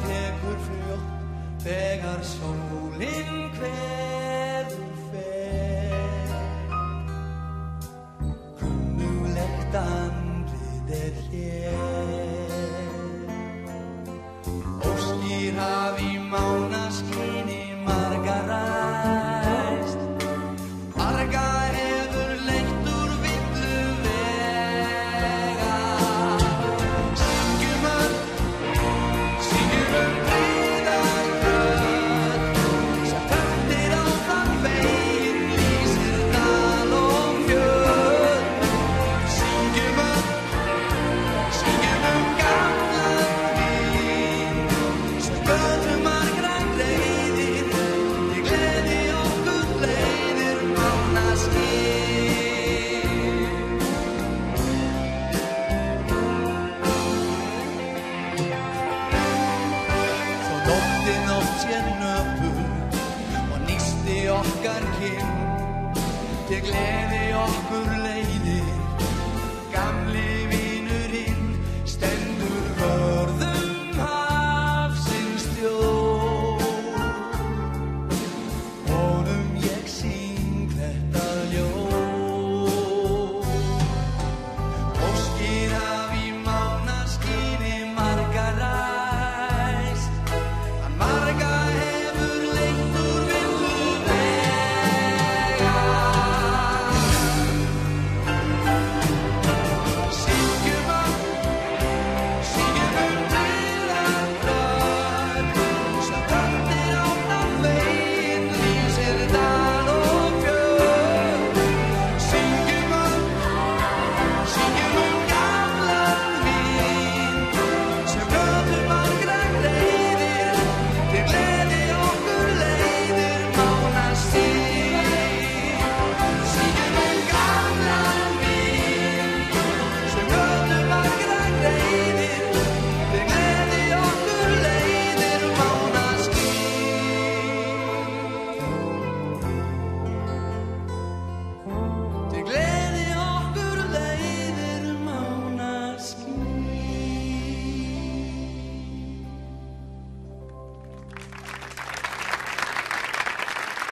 tekur fljótt þegar sólin kveður fer. Kunnuglegt andlit hér. Óskir hafi mánaskini marga ræst. Marga hefur leitt úr villu vega. Syngjum öll, syngjum friðarrödd, sem töftir áfram veginn, lýsir dal og fjöll. Syngjum öll, syngjum gamlan vin, sem böðum margra greiðir, til gleði okkur leiðir mánaskinn. Þó nóttin oft sé nöpur og nísti okkar kinn, til gleði